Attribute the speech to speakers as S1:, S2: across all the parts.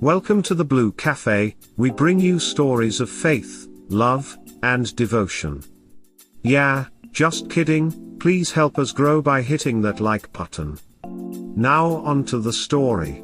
S1: Welcome to the Blue Cafe. We bring you stories of faith, love, and devotion. Yeah, just kidding, please help us grow by hitting that like button. Now on to the story.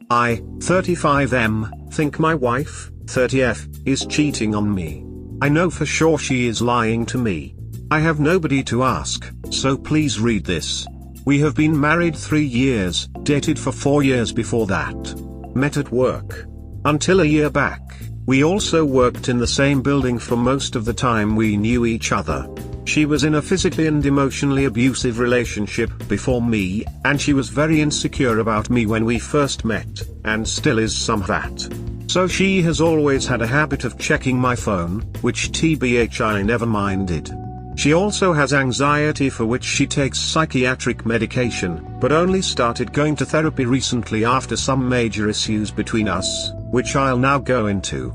S1: I, 35M, think my wife, 30F, is cheating on me. I know for sure she is lying to me. I have nobody to ask, so please read this. We have been married 3 years, dated for 4 years before that. Met at work. Until a year back, we also worked in the same building for most of the time we knew each other. She was in a physically and emotionally abusive relationship before me, and she was very insecure about me when we first met, and still is some that. So she has always had a habit of checking my phone, which TBH I never minded. She also has anxiety for which she takes psychiatric medication, but only started going to therapy recently after some major issues between us, which I'll now go into.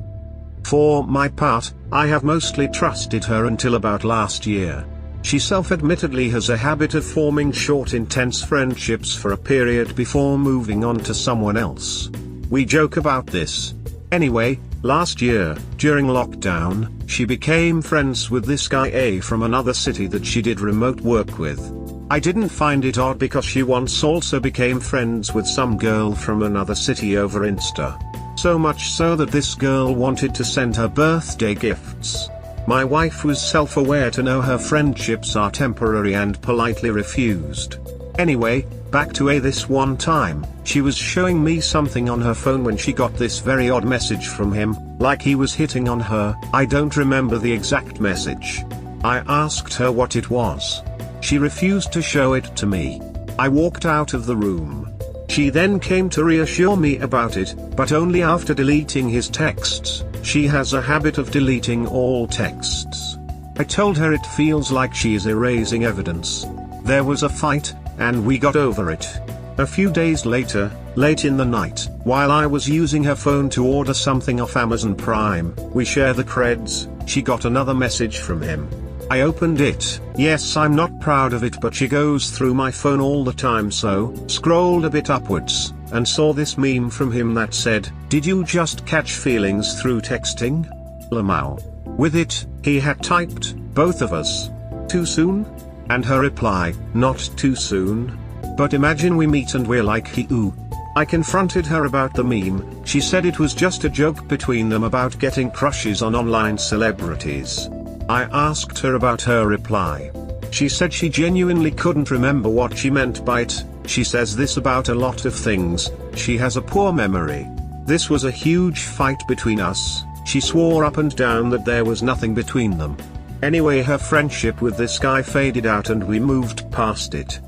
S1: For my part, I have mostly trusted her until about last year. She self-admittedly has a habit of forming short intense friendships for a period before moving on to someone else. We joke about this. Anyway, last year, during lockdown, she became friends with this guy A from another city that she did remote work with. I didn't find it odd because she once also became friends with some girl from another city over Insta. So much so that this girl wanted to send her birthday gifts. My wife was self-aware to know her friendships are temporary and politely refused. Anyway, back to A. This one time, she was showing me something on her phone when she got this very odd message from him, like he was hitting on her. I don't remember the exact message. I asked her what it was. She refused to show it to me. I walked out of the room. She then came to reassure me about it, but only after deleting his texts. She has a habit of deleting all texts. I told her it feels like she is erasing evidence. There was a fight, and we got over it. A few days later, late in the night, while I was using her phone to order something off Amazon Prime, we share the creds, she got another message from him. I opened it. Yes, I'm not proud of it, but she goes through my phone all the time, so scrolled a bit upwards, and saw this meme from him that said, "Did you just catch feelings through texting? Lamau." With it, he had typed, "Both of us. Too soon?" And her reply, "Not too soon. But imagine we meet and we're like ooh." I confronted her about the meme. She said it was just a joke between them about getting crushes on online celebrities. I asked her about her reply. She said she genuinely couldn't remember what she meant by it. She says this about a lot of things. She has a poor memory. This was a huge fight between us. She swore up and down that there was nothing between them. Anyway, her friendship with this guy faded out and we moved past it.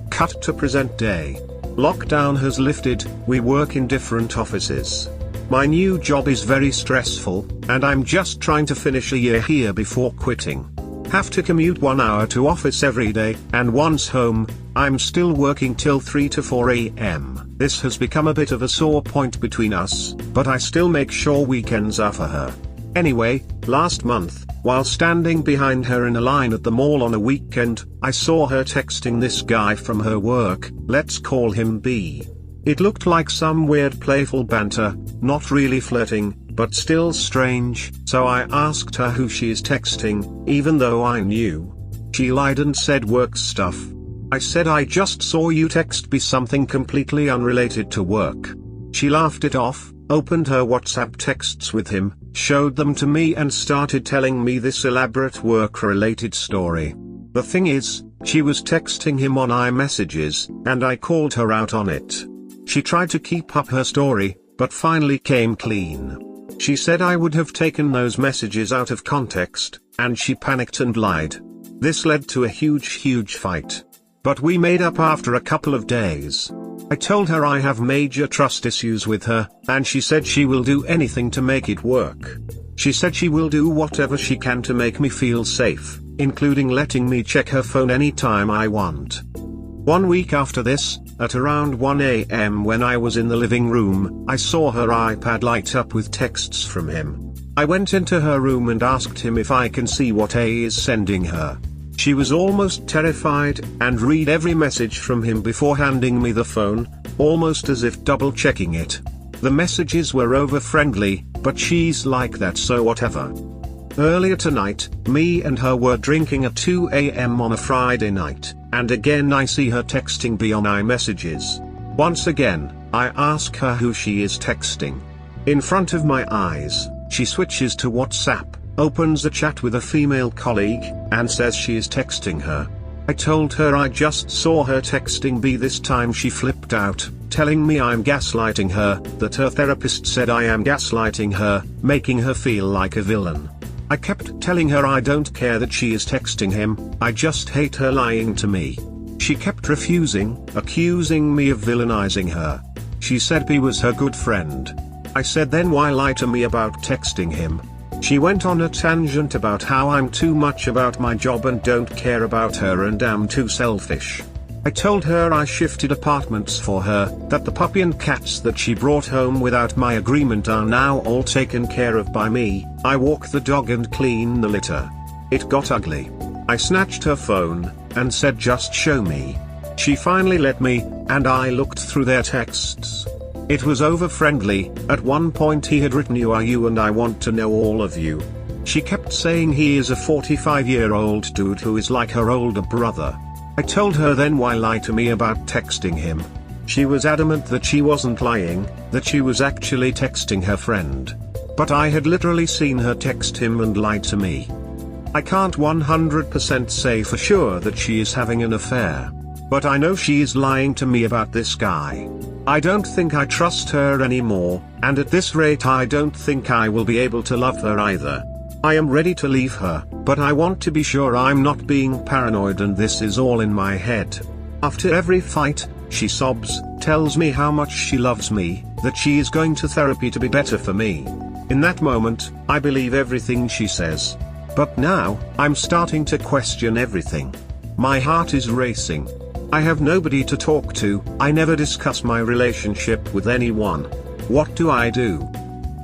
S1: Cut to present day. Lockdown has lifted, we work in different offices. My new job is very stressful, and I'm just trying to finish a year here before quitting. Have to commute 1 hour to office every day, and once home, I'm still working till 3 to 4 a.m. This has become a bit of a sore point between us, but I still make sure weekends are for her. Anyway, last month, while standing behind her in a line at the mall on a weekend, I saw her texting this guy from her work. Let's call him B. It looked like some weird playful banter, not really flirting, but still strange, so I asked her who she is texting, even though I knew. She lied and said work stuff. I said I just saw you text B something completely unrelated to work. She laughed it off, opened her WhatsApp texts with him, showed them to me and started telling me this elaborate work-related story. The thing is, she was texting him on iMessages, and I called her out on it. She tried to keep up her story, but finally came clean. She said I would have taken those messages out of context, and she panicked and lied. This led to a huge fight. But we made up after a couple of days. I told her I have major trust issues with her, and she said she will do anything to make it work. She said she will do whatever she can to make me feel safe, including letting me check her phone anytime I want. 1 week after this, at around 1 a.m. when I was in the living room, I saw her iPad light up with texts from him. I went into her room and asked him if I can see what A is sending her. She was almost terrified, and read every message from him before handing me the phone. almost as if double-checking it. The messages were over-friendly, but she's like that, so whatever. Earlier tonight, me and her were drinking at 2 a.m. on a Friday night, and again I see her texting me on iMessages. Once again, I ask her who she is texting. In front of my eyes, she switches to WhatsApp, opens a chat with a female colleague, and says she is texting her. I told her I just saw her texting me. This time she flipped out, telling me I'm gaslighting her, that her therapist said I am gaslighting her, making her feel like a villain. I kept telling her I don't care that she is texting him, I just hate her lying to me. She kept refusing, accusing me of villainizing her. She said he was her good friend. I said, then why lie to me about texting him? She went on a tangent about how I'm too much about my job and don't care about her and am too selfish. I told her I shifted apartments for her, that the puppy and cats that she brought home without my agreement are now all taken care of by me. I walk the dog and clean the litter. It got ugly. I snatched her phone, and said just show me. She finally let me, and I looked through their texts. It was over-friendly. At one point he had written, "You are you and I want to know all of you." She kept saying he is a 45-year-old dude who is like her older brother. I told her, then why lie to me about texting him? She was adamant that she wasn't lying, that she was actually texting her friend. But I had literally seen her text him and lie to me. I can't 100% say for sure that she is having an affair. But I know she is lying to me about this guy. I don't think I trust her anymore, and at this rate I don't think I will be able to love her either. I am ready to leave her, but I want to be sure I'm not being paranoid and this is all in my head. After every fight, she sobs, tells me how much she loves me, that she is going to therapy to be better for me. In that moment, I believe everything she says. But now, I'm starting to question everything. My heart is racing. I have nobody to talk to, I never discuss my relationship with anyone. What do I do?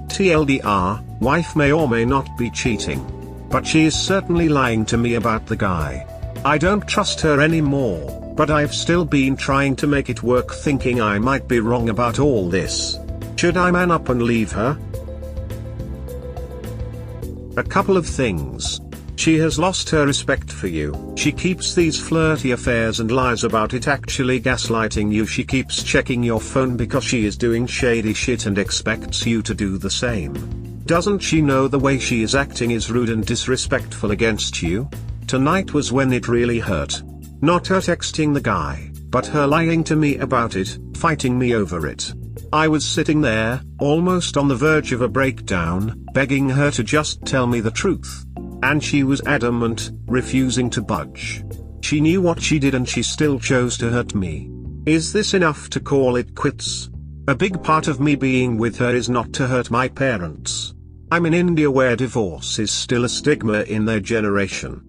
S1: TLDR, wife may or may not be cheating. But she is certainly lying to me about the guy. I don't trust her anymore, but I've still been trying to make it work, thinking I might be wrong about all this. Should I man up and leave her? A couple of things. She has lost her respect for you. She keeps these flirty affairs and lies about it, actually gaslighting you. She keeps checking your phone because she is doing shady shit and expects you to do the same. Doesn't she know the way she is acting is rude and disrespectful against you? Tonight was when it really hurt. Not her texting the guy, but her lying to me about it, fighting me over it. I was sitting there, almost on the verge of a breakdown, begging her to just tell me the truth. And she was adamant, refusing to budge. She knew what she did and she still chose to hurt me. Is this enough to call it quits? A big part of me being with her is not to hurt my parents. I'm in India where divorce is still a stigma in their generation.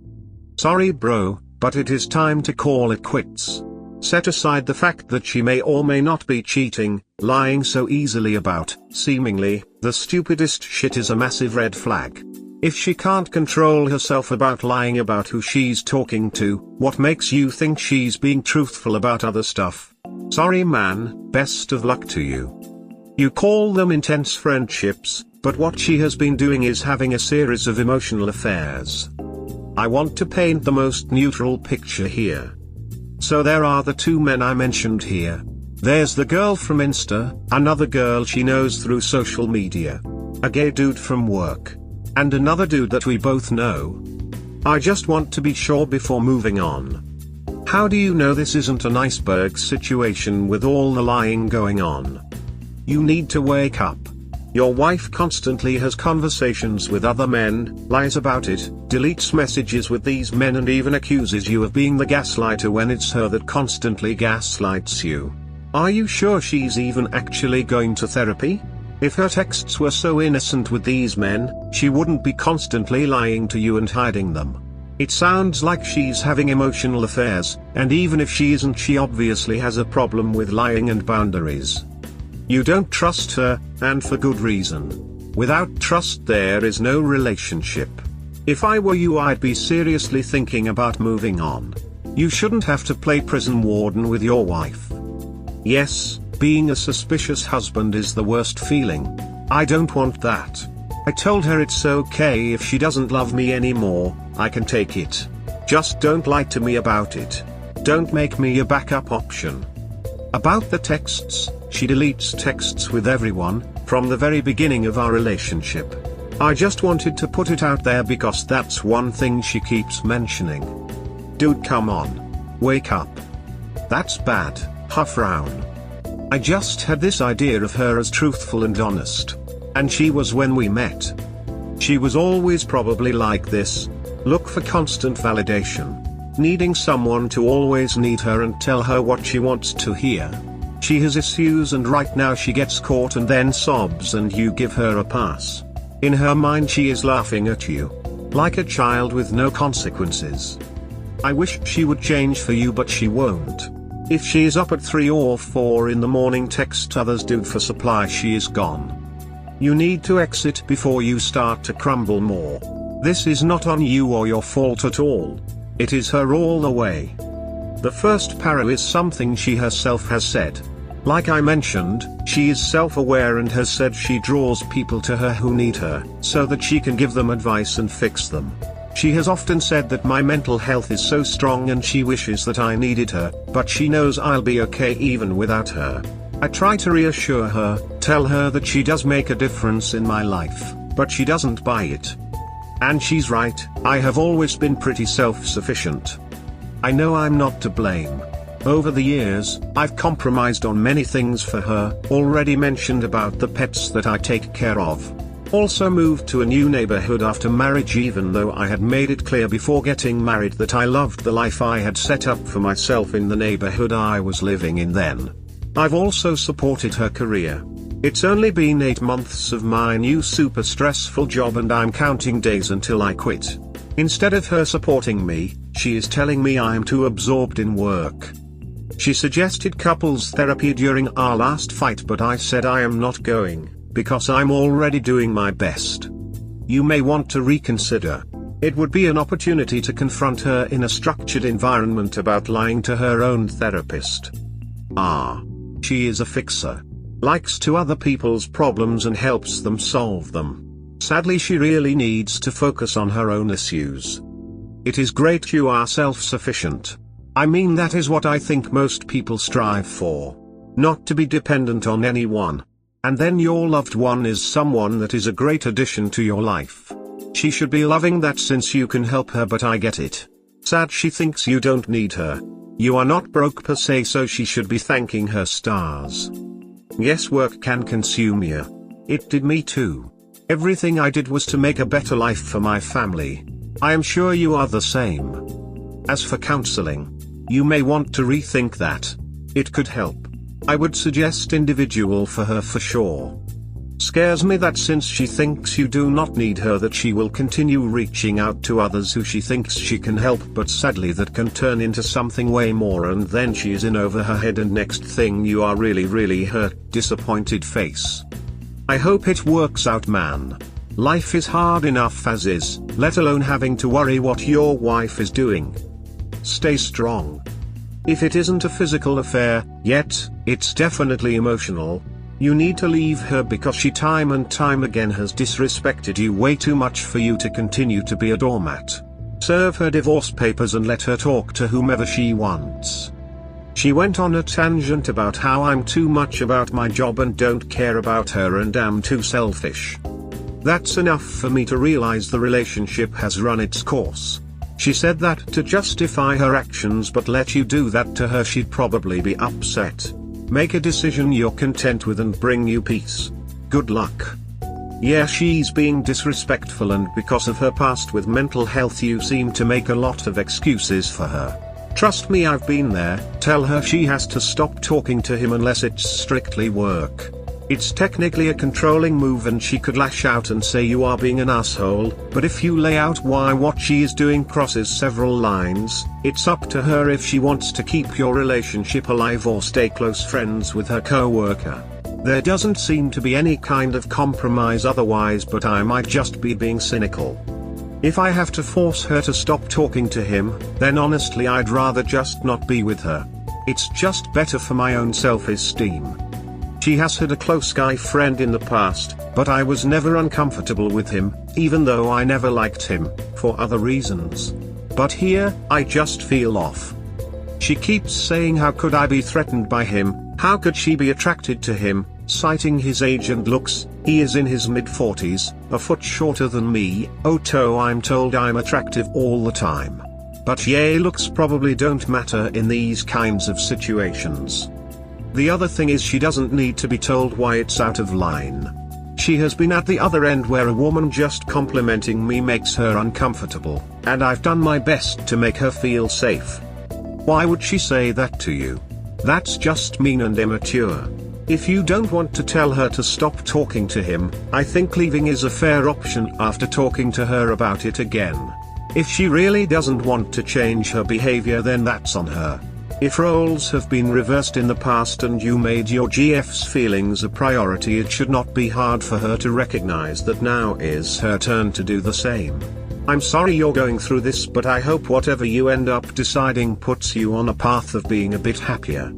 S1: Sorry bro, but it is time to call it quits. Set aside the fact that she may or may not be cheating, lying so easily about, seemingly, the stupidest shit is a massive red flag. If she can't control herself about lying about who she's talking to, what makes you think she's being truthful about other stuff? Sorry man, best of luck to you. You call them intense friendships, but what she has been doing is having a series of emotional affairs. I want to paint the most neutral picture here. So there are the two men I mentioned here. There's the girl from Insta, another girl she knows through social media, a gay dude from work, and another dude that we both know. I just want to be sure before moving on. How do you know this isn't an iceberg situation with all the lying going on? You need to wake up. Your wife constantly has conversations with other men, lies about it, deletes messages with these men and even accuses you of being the gaslighter when it's her that constantly gaslights you. Are you sure she's even actually going to therapy? If her texts were so innocent with these men, she wouldn't be constantly lying to you and hiding them. It sounds like she's having emotional affairs, and even if she isn't, she obviously has a problem with lying and boundaries. You don't trust her, and for good reason. Without trust there is no relationship. If I were you, I'd be seriously thinking about moving on. You shouldn't have to play prison warden with your wife. Yes, being a suspicious husband is the worst feeling. I don't want that. I told her it's okay if she doesn't love me anymore, I can take it. Just don't lie to me about it. Don't make me a backup option. About the texts, she deletes texts with everyone, from the very beginning of our relationship. I just wanted to put it out there because that's one thing she keeps mentioning. Dude, come on. Wake up. That's bad, frown. I just had this idea of her as truthful and honest. And she was when we met. She was always probably like this. Look for constant validation. Needing someone to always need her and tell her what she wants to hear. She has issues and right now she gets caught and then sobs and you give her a pass. In her mind she is laughing at you. Like a child with no consequences. I wish she would change for you but she won't. If she is up at 3 or 4 in the morning text others dude for supply she is gone. You need to exit before you start to crumble more. This is not on you or your fault at all. It is her all the way. The first para is something she herself has said. Like I mentioned, she is self-aware and has said she draws people to her who need her, so that she can give them advice and fix them. She has often said that my mental health is so strong and she wishes that I needed her, but she knows I'll be okay even without her. I try to reassure her, tell her that she does make a difference in my life, but she doesn't buy it. And she's right, I have always been pretty self-sufficient. I know I'm not to blame. Over the years, I've compromised on many things for her, already mentioned about the pets that I take care of. Also moved to a new neighborhood after marriage even though I had made it clear before getting married that I loved the life I had set up for myself in the neighborhood I was living in then. I've also supported her career. It's only been 8 months of my new super stressful job and I'm counting days until I quit. Instead of her supporting me, she is telling me I'm too absorbed in work. She suggested couples therapy during our last fight but I said I am not going, because I'm already doing my best. You may want to reconsider. It would be an opportunity to confront her in a structured environment about lying to her own therapist. She is a fixer. Likes to other people's problems and helps them solve them. Sadly she really needs to focus on her own issues. It is great you are self-sufficient. I mean that is what I think most people strive for. Not to be dependent on anyone. And then your loved one is someone that is a great addition to your life. She should be loving that since you can help her but I get it. Sad she thinks you don't need her. You are not broke per se so she should be thanking her stars. Yes, work can consume you. It did me too. Everything I did was to make a better life for my family. I am sure you are the same. As for counseling, you may want to rethink that. It could help. I would suggest individual for her for sure. Scares me that since she thinks you do not need her that she will continue reaching out to others who she thinks she can help but sadly that can turn into something way more and then she is in over her head and next thing you are really hurt, disappointed face. I hope it works out man. Life is hard enough as is, let alone having to worry what your wife is doing. Stay strong. If it isn't a physical affair, yet, it's definitely emotional. You need to leave her because she time and time again has disrespected you way too much for you to continue to be a doormat. Serve her divorce papers and let her talk to whomever she wants. She went on a tangent about how I'm too much about my job and don't care about her and am too selfish. That's enough for me to realize the relationship has run its course. She said that to justify her actions but let you do that to her she'd probably be upset. Make a decision you're content with and bring you peace. Good luck. Yeah, she's being disrespectful and because of her past with mental health you seem to make a lot of excuses for her. Trust me, I've been there. Tell her she has to stop talking to him unless it's strictly work. It's technically a controlling move and she could lash out and say you are being an asshole, but if you lay out why what she is doing crosses several lines, it's up to her if she wants to keep your relationship alive or stay close friends with her co-worker. There doesn't seem to be any kind of compromise otherwise, but I might just be being cynical. If I have to force her to stop talking to him, then honestly I'd rather just not be with her. It's just better for my own self-esteem. She has had a close guy friend in the past, but I was never uncomfortable with him, even though I never liked him, for other reasons. But here, I just feel off. She keeps saying how could I be threatened by him, how could she be attracted to him, citing his age and looks. He is in his mid-40s, a foot shorter than me. I'm told I'm attractive all the time. But yeah, looks probably don't matter in these kinds of situations. The other thing is she doesn't need to be told why it's out of line. She has been at the other end where a woman just complimenting me makes her uncomfortable, and I've done my best to make her feel safe. Why would she say that to you? That's just mean and immature. If you don't want to tell her to stop talking to him, I think leaving is a fair option after talking to her about it again. If she really doesn't want to change her behavior, then that's on her. If roles have been reversed in the past and you made your GF's feelings a priority, it should not be hard for her to recognize that now is her turn to do the same. I'm sorry you're going through this, but I hope whatever you end up deciding puts you on a path of being a bit happier.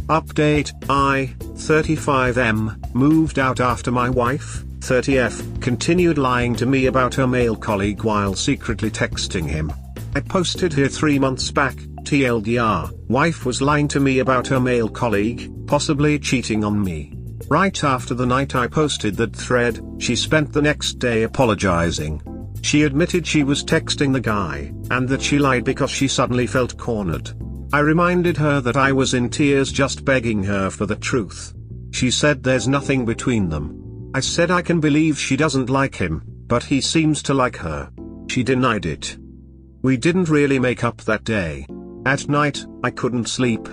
S1: Update: I, 35M, moved out after my wife, 30F, continued lying to me about her male colleague while secretly texting him. I posted here 3 months back, TLDR, wife was lying to me about her male colleague, possibly cheating on me. Right after the night I posted that thread, she spent the next day apologizing. She admitted she was texting the guy, and that she lied because she suddenly felt cornered. I reminded her that I was in tears just begging her for the truth. She said there's nothing between them. I said I can believe she doesn't like him, but he seems to like her. She denied it. We didn't really make up that day. At night, I couldn't sleep.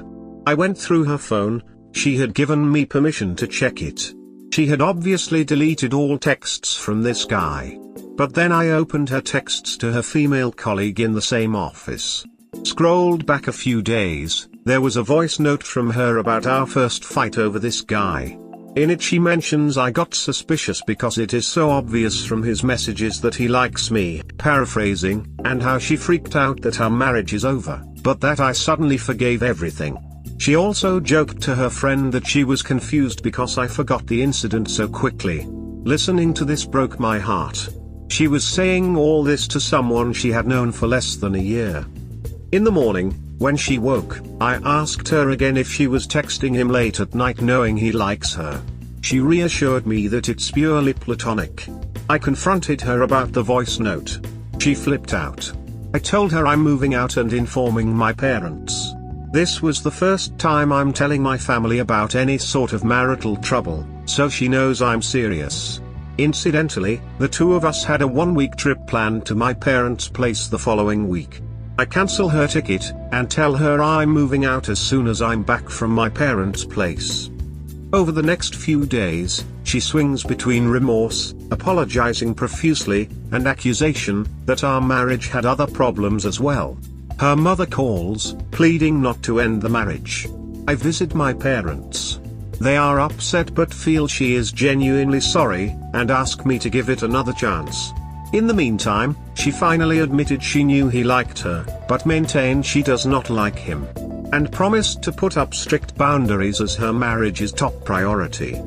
S1: I went through her phone. She had given me permission to check it. She had obviously deleted all texts from this guy. But then I opened her texts to her female colleague in the same office. Scrolled back a few days, there was a voice note from her about our first fight over this guy. In it she mentions I got suspicious because it is so obvious from his messages that he likes me, paraphrasing, and how she freaked out that our marriage is over, but that I suddenly forgave everything. She also joked to her friend that she was confused because I forgot the incident so quickly. Listening to this broke my heart. She was saying all this to someone she had known for less than a year. In the morning, when she woke, I asked her again if she was texting him late at night knowing he likes her. She reassured me that it's purely platonic. I confronted her about the voice note. She flipped out. I told her I'm moving out and informing my parents. This was the first time I'm telling my family about any sort of marital trouble, so she knows I'm serious. Incidentally, the two of us had a 1-week trip planned to my parents' place the following week. I cancel her ticket, and tell her I'm moving out as soon as I'm back from my parents' place. Over the next few days, she swings between remorse, apologizing profusely, and accusation that our marriage had other problems as well. Her mother calls, pleading not to end the marriage. I visit my parents. They are upset but feel she is genuinely sorry, and ask me to give it another chance. In the meantime, she finally admitted she knew he liked her, but maintained she does not like him. And promised to put up strict boundaries as her marriage is top priority.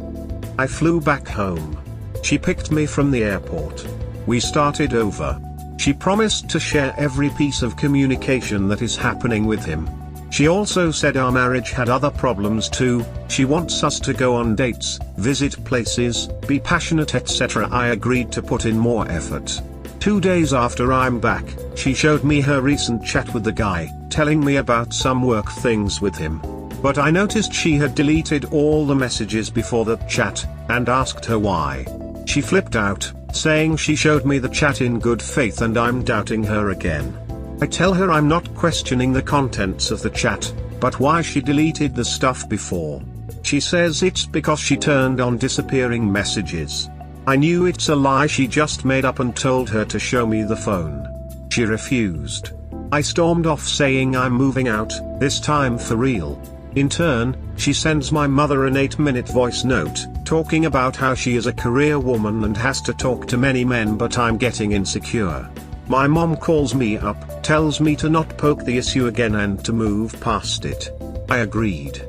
S1: I flew back home. She picked me from the airport. We started over. She promised to share every piece of communication that is happening with him. She also said our marriage had other problems too. She wants us to go on dates, visit places, be passionate, etc. I agreed to put in more effort. 2 days after I'm back, she showed me her recent chat with the guy, telling me about some work things with him. But I noticed she had deleted all the messages before that chat, and asked her why. She flipped out, saying she showed me the chat in good faith and I'm doubting her again. I tell her I'm not questioning the contents of the chat, but why she deleted the stuff before. She says it's because she turned on disappearing messages. I knew it's a lie she just made up and told her to show me the phone. She refused. I stormed off saying I'm moving out, this time for real. In turn, she sends my mother an 8-minute voice note, talking about how she is a career woman and has to talk to many men but I'm getting insecure. My mom calls me up, tells me to not poke the issue again and to move past it. I agreed.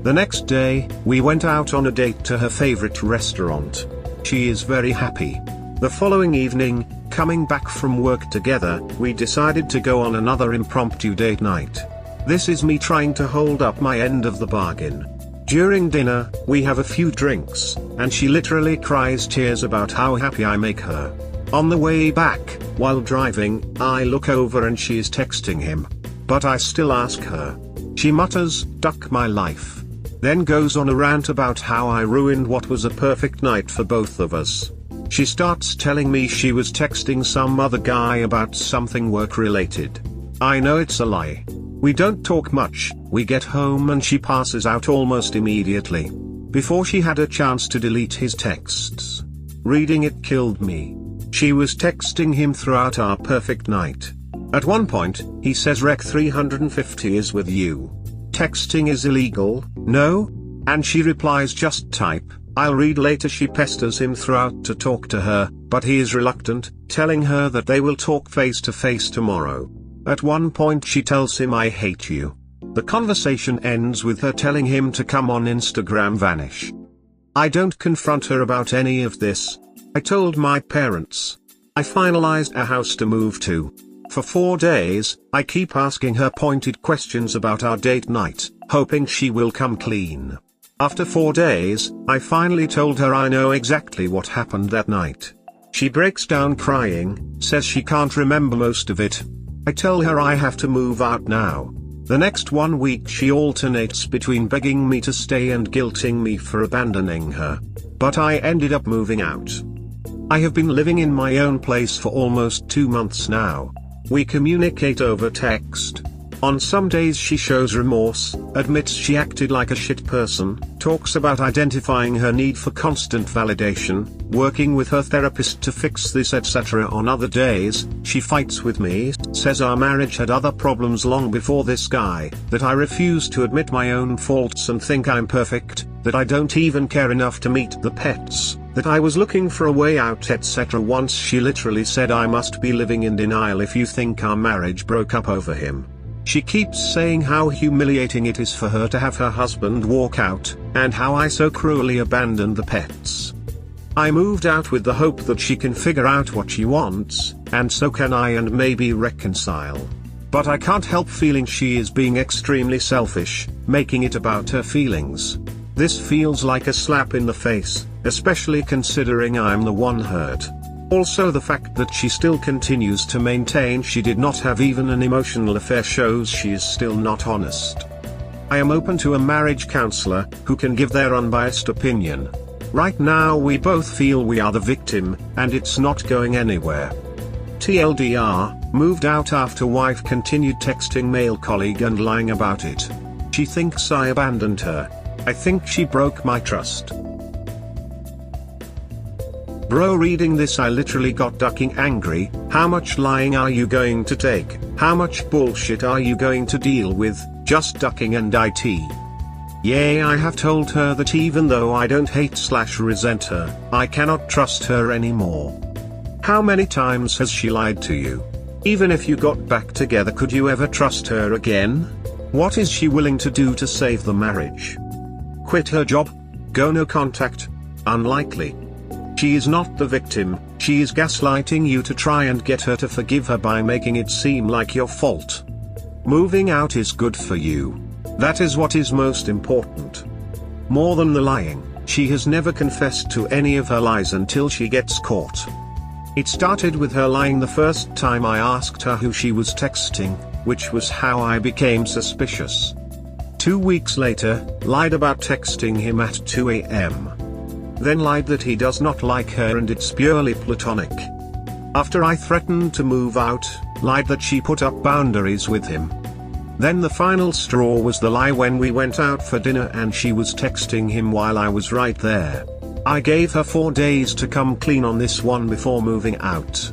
S1: The next day, we went out on a date to her favorite restaurant. She is very happy. The following evening, coming back from work together, we decided to go on another impromptu date night. This is me trying to hold up my end of the bargain. During dinner, we have a few drinks, and she literally cries tears about how happy I make her. On the way back, while driving, I look over and she is texting him. But I still ask her. She mutters, "Duck my life." Then goes on a rant about how I ruined what was a perfect night for both of us. She starts telling me she was texting some other guy about something work-related. I know it's a lie. We don't talk much, we get home and she passes out almost immediately. Before she had a chance to delete his texts. Reading it killed me. She was texting him throughout our perfect night. At one point, he says Rec 350 is with you. Texting is illegal, no? And she replies just type. I'll read later. She pesters him throughout to talk to her, but he is reluctant, telling her that they will talk face to face tomorrow. At one point she tells him I hate you. The conversation ends with her telling him to come on Instagram vanish. I don't confront her about any of this. I told my parents. I finalized a house to move to. For 4 days, I keep asking her pointed questions about our date night, hoping she will come clean. After 4 days, I finally told her I know exactly what happened that night. She breaks down crying, says she can't remember most of it. I tell her I have to move out now. The next 1 week she alternates between begging me to stay and guilting me for abandoning her. But I ended up moving out. I have been living in my own place for almost 2 months now. We communicate over text. On some days she shows remorse, admits she acted like a shit person, talks about identifying her need for constant validation, working with her therapist to fix this, etc. On other days, she fights with me, says our marriage had other problems long before this guy, that I refuse to admit my own faults and think I'm perfect, that I don't even care enough to meet the pets, that I was looking for a way out, etc. Once she literally said I must be living in denial if you think our marriage broke up over him. She keeps saying how humiliating it is for her to have her husband walk out, and how I so cruelly abandoned the pets. I moved out with the hope that she can figure out what she wants, and so can I, and maybe reconcile. But I can't help feeling she is being extremely selfish, making it about her feelings. This feels like a slap in the face, especially considering I'm the one hurt. Also, the fact that she still continues to maintain she did not have even an emotional affair shows she is still not honest. I am open to a marriage counselor, who can give their unbiased opinion. Right now we both feel we are the victim, and it's not going anywhere. TLDR, moved out after wife continued texting male colleague and lying about it. She thinks I abandoned her. I think she broke my trust. Bro, reading this I literally got ducking angry. How much lying are you going to take? How much bullshit are you going to deal with? Just ducking and it. Yay, I have told her that even though I don't hate/resent her, I cannot trust her anymore. How many times has she lied to you? Even if you got back together, could you ever trust her again? What is she willing to do to save the marriage? Quit her job? Go no contact? Unlikely. She is not the victim, she is gaslighting you to try and get her to forgive her by making it seem like your fault. Moving out is good for you. That is what is most important. More than the lying, she has never confessed to any of her lies until she gets caught. It started with her lying the first time I asked her who she was texting, which was how I became suspicious. 2 weeks later, lied about texting him at 2 a.m. Then lied that he does not like her and it's purely platonic. After I threatened to move out, lied that she put up boundaries with him. Then the final straw was the lie when we went out for dinner and she was texting him while I was right there. I gave her 4 days to come clean on this one before moving out.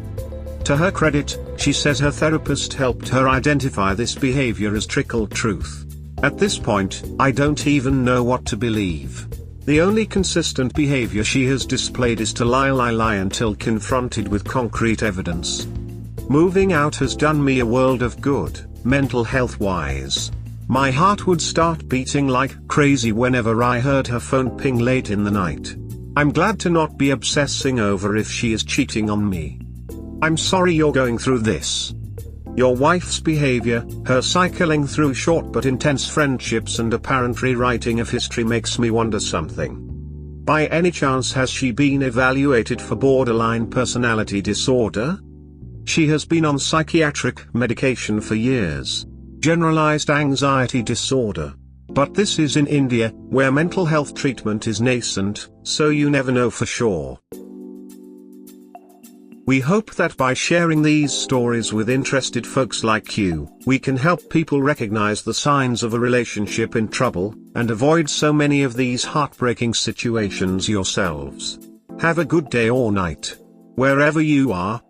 S1: To her credit, she says her therapist helped her identify this behavior as trickle truth. At this point, I don't even know what to believe. The only consistent behavior she has displayed is to lie until confronted with concrete evidence. Moving out has done me a world of good, mental health wise. My heart would start beating like crazy whenever I heard her phone ping late in the night. I'm glad to not be obsessing over if she is cheating on me. I'm sorry you're going through this. Your wife's behavior, her cycling through short but intense friendships and apparent rewriting of history makes me wonder something. By any chance has she been evaluated for borderline personality disorder? She has been on psychiatric medication for years. Generalized anxiety disorder. But this is in India, where mental health treatment is nascent, so you never know for sure. We hope that by sharing these stories with interested folks like you, we can help people recognize the signs of a relationship in trouble, and avoid so many of these heartbreaking situations yourselves. Have a good day or night, wherever you are.